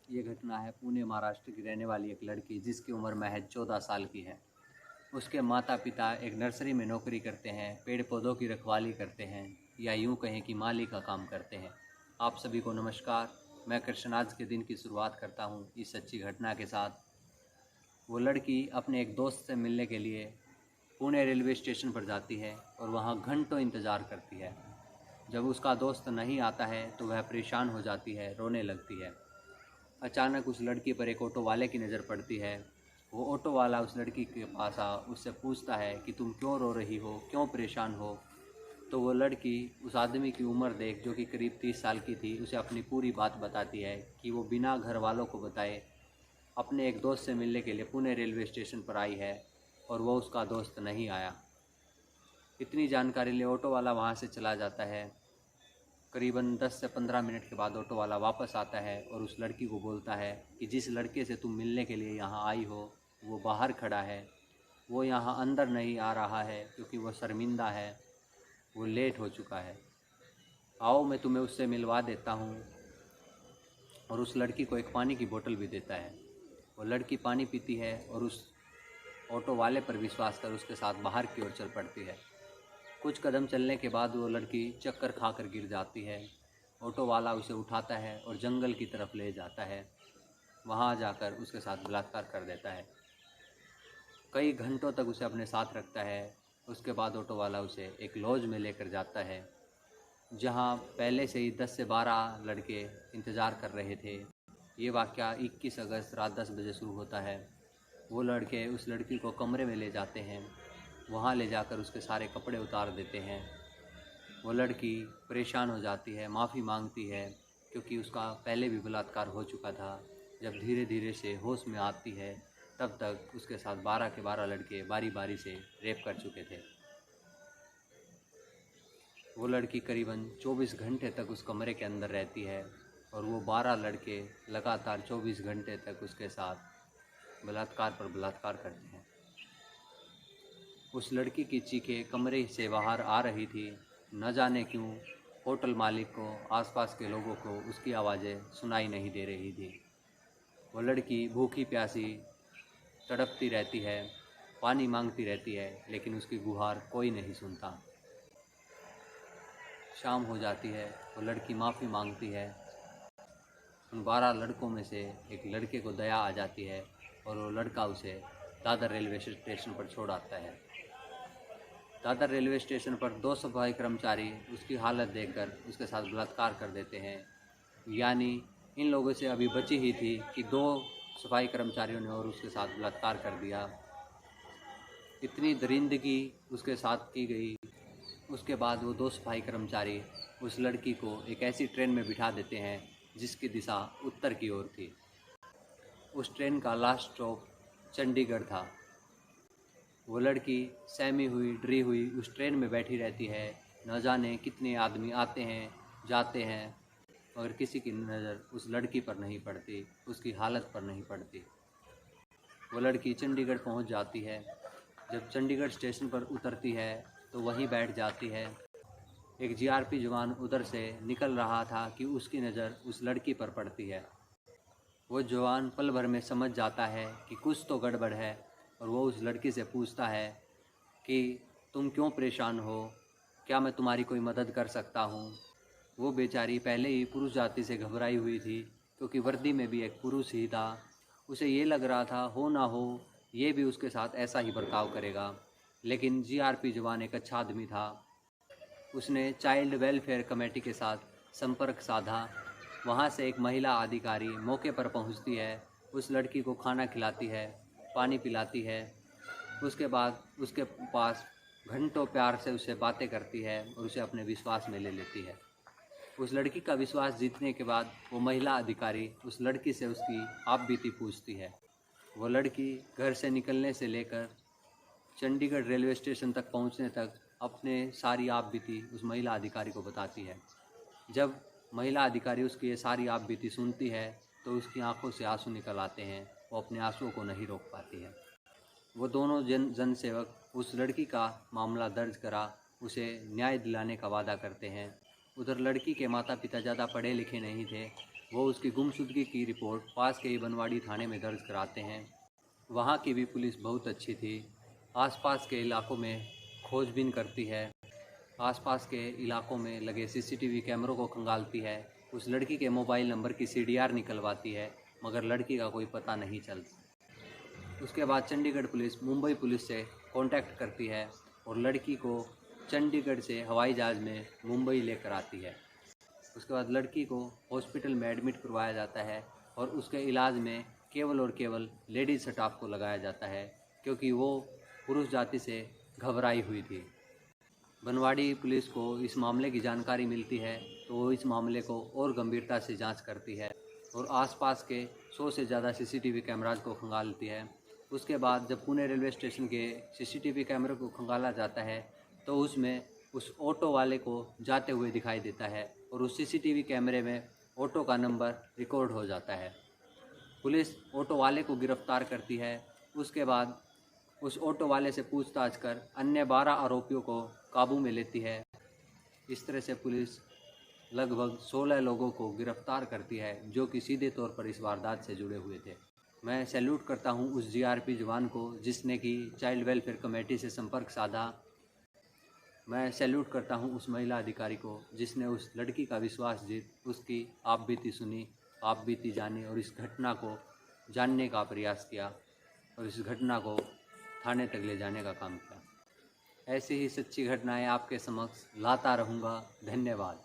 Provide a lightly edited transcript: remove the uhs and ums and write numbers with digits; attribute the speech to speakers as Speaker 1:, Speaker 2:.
Speaker 1: ये घटना है पुणे महाराष्ट्र की रहने वाली एक लड़की जिसकी उम्र महज 14 साल की है। उसके माता पिता एक नर्सरी में नौकरी करते हैं, पेड़ पौधों की रखवाली करते हैं या यूँ कहें कि माली का काम करते हैं। आप सभी को नमस्कार। मैं कृष्ण आज के दिन की शुरुआत करता हूँ इस सच्ची घटना के साथ। वो लड़की अपने एक दोस्त से मिलने के लिए पुणे रेलवे स्टेशन पर जाती है और वहाँ घंटों इंतज़ार करती है। जब उसका दोस्त नहीं आता है तो वह परेशान हो जाती है, रोने लगती है। अचानक उस लड़की पर एक ऑटो वाले की नज़र पड़ती है। वो ऑटो वाला उस लड़की के पास उससे पूछता है कि तुम क्यों रो रही हो, क्यों परेशान हो। तो वो लड़की उस आदमी की उम्र देख, जो कि करीब 30 साल की थी, उसे अपनी पूरी बात बताती है कि वो बिना घर वालों को बताए अपने एक दोस्त से मिलने के लिए पुणे रेलवे स्टेशन पर आई है और वो उसका दोस्त नहीं आया। इतनी जानकारी ले ऑटो वाला वहाँ से चला जाता है। करीबन 10 से 15 मिनट के बाद ऑटो वाला वापस आता है और उस लड़की को बोलता है कि जिस लड़के से तुम मिलने के लिए यहाँ आई हो वो बाहर खड़ा है, वो यहाँ अंदर नहीं आ रहा है क्योंकि वो शर्मिंदा है, वो लेट हो चुका है। आओ मैं तुम्हें उससे मिलवा देता हूँ। और उस लड़की को एक पानी की बोतल भी देता है। वो लड़की पानी पीती है और उस ऑटो वाले पर विश्वास कर उसके साथ बाहर की ओर चल पड़ती है। कुछ कदम चलने के बाद वो लड़की चक्कर खाकर गिर जाती है। ऑटो वाला उसे उठाता है और जंगल की तरफ ले जाता है। वहाँ जाकर उसके साथ बलात्कार कर देता है। कई घंटों तक उसे अपने साथ रखता है। उसके बाद ऑटो वाला उसे एक लॉज में लेकर जाता है, जहाँ पहले से ही 10 से 12 लड़के इंतज़ार कर रहे थे। ये वाक़या 21 अगस्त रात 10 बजे शुरू होता है। वो लड़के उस लड़की को कमरे में ले जाते हैं। वहाँ ले जाकर उसके सारे कपड़े उतार देते हैं। वो लड़की परेशान हो जाती है, माफ़ी मांगती है क्योंकि उसका पहले भी बलात्कार हो चुका था। जब धीरे धीरे से होश में आती है तब तक उसके साथ 12 के 12 लड़के बारी बारी से रेप कर चुके थे। वो लड़की करीबन 24 घंटे तक उस कमरे के अंदर रहती है और वो 12 लड़के लगातार 24 घंटे तक उसके साथ बलात्कार पर बलात्कार करते हैं। उस लड़की की चीखें कमरे से बाहर आ रही थी। न जाने क्यों होटल मालिक को, आसपास के लोगों को उसकी आवाज़ें सुनाई नहीं दे रही थी। वो लड़की भूखी प्यासी तड़पती रहती है, पानी मांगती रहती है, लेकिन उसकी गुहार कोई नहीं सुनता। शाम हो जाती है, वो लड़की माफ़ी मांगती है। उन 12 लड़कों में से एक लड़के को दया आ जाती है और वो लड़का उसे दादर रेलवे स्टेशन पर छोड़ आता है। दादर रेलवे स्टेशन पर 2 सफाई कर्मचारी उसकी हालत देखकर उसके साथ बलात्कार कर देते हैं। यानी इन लोगों से अभी बची ही थी कि 2 सफाई कर्मचारियों ने और उसके साथ बलात्कार कर दिया। इतनी दरिंदगी उसके साथ की गई। उसके बाद वो 2 सफाई कर्मचारी उस लड़की को एक ऐसी ट्रेन में बिठा देते हैं जिसकी दिशा उत्तर की ओर थी। उस ट्रेन का लास्ट स्टॉप चंडीगढ़ था। वो लड़की सहमी हुई, डरी हुई उस ट्रेन में बैठी रहती है। न जाने कितने आदमी आते हैं, जाते हैं, मगर किसी की नज़र उस लड़की पर नहीं पड़ती, उसकी हालत पर नहीं पड़ती। वो लड़की चंडीगढ़ पहुंच जाती है। जब चंडीगढ़ स्टेशन पर उतरती है तो वहीं बैठ जाती है। एक जीआरपी जवान उधर से निकल रहा था कि उसकी नज़र उस लड़की पर पड़ती है। वो जवान पल भर में समझ जाता है कि कुछ तो गड़बड़ है और वो उस लड़की से पूछता है कि तुम क्यों परेशान हो, क्या मैं तुम्हारी कोई मदद कर सकता हूँ। वो बेचारी पहले ही पुरुष जाति से घबराई हुई थी क्योंकि वर्दी में भी एक पुरुष ही था। उसे ये लग रहा था हो ना हो ये भी उसके साथ ऐसा ही बर्ताव करेगा। लेकिन जीआरपी जवान एक अच्छा आदमी था। उसने चाइल्ड वेलफेयर कमेटी के साथ संपर्क साधा। वहाँ से एक महिला अधिकारी मौके पर पहुँचती है, उस लड़की को खाना खिलाती है, पानी पिलाती है। उसके बाद उसके पास घंटों प्यार से उससे बातें करती है और उसे अपने विश्वास में ले लेती है। उस लड़की का विश्वास जीतने के बाद वो महिला अधिकारी उस लड़की से उसकी आप बीती पूछती है। वो लड़की घर से निकलने से लेकर चंडीगढ़ रेलवे स्टेशन तक पहुंचने तक अपने सारी आप बीती उस महिला अधिकारी को बताती है। जब महिला अधिकारी उसकी ये सारी आप बीती सुनती है तो उसकी आंखों से आंसू निकल आते हैं। वो अपने आंसुओं को नहीं रोक पाती है। वो दोनों जनसेवक उस लड़की का मामला दर्ज करा उसे न्याय दिलाने का वादा करते हैं। उधर लड़की के माता पिता ज़्यादा पढ़े लिखे नहीं थे, वो उसकी गुमशुदगी की रिपोर्ट पास के ही बनवाड़ी थाने में दर्ज कराते हैं। वहाँ की भी पुलिस बहुत अच्छी थी। आसपास के इलाकों में खोजबीन करती है, आसपास के इलाकों में लगे सीसीटीवी कैमरों को खंगालती है, उस लड़की के मोबाइल नंबर की सीडीआर निकलवाती है, मगर लड़की का कोई पता नहीं चलता। उसके बाद चंडीगढ़ पुलिस मुंबई पुलिस से कांटेक्ट करती है और लड़की को चंडीगढ़ से हवाई जहाज़ में मुंबई लेकर आती है। उसके बाद लड़की को हॉस्पिटल में एडमिट करवाया जाता है और उसके इलाज में केवल और केवल लेडीज़ स्टाफ को लगाया जाता है, क्योंकि वो पुरुष जाति से घबराई हुई थी। बनवाड़ी पुलिस को इस मामले की जानकारी मिलती है तो वो इस मामले को और गंभीरता से जांच करती है और आसपास के 100 से ज़्यादा सीसीटीवी कैमराज को खंगालती है। उसके बाद जब पुणे रेलवे स्टेशन के सीसीटीवी कैमरे को खंगाला जाता है तो उसमें उस ऑटो वाले को जाते हुए दिखाई देता है और उस सीसीटीवी कैमरे में ऑटो का नंबर रिकॉर्ड हो जाता है। पुलिस ऑटो वाले को गिरफ्तार करती है। उसके बाद उस ऑटो वाले से पूछताछ कर अन्य 12 आरोपियों को काबू में लेती है। इस तरह से पुलिस लगभग 16 लोगों को गिरफ्तार करती है जो कि सीधे तौर पर इस वारदात से जुड़े हुए थे। मैं सैल्यूट करता हूं उस जीआरपी जवान को जिसने कि चाइल्ड वेलफेयर कमेटी से संपर्क साधा। मैं सैल्यूट करता हूं उस महिला अधिकारी को जिसने उस लड़की का विश्वास जीत उसकी आप बीती सुनी, आप बीती जानी और इस घटना को जानने का प्रयास किया और इस घटना को थाने तक ले जाने का काम किया। ऐसी ही सच्ची घटनाएं आपके समक्ष लाता रहूँगा। धन्यवाद।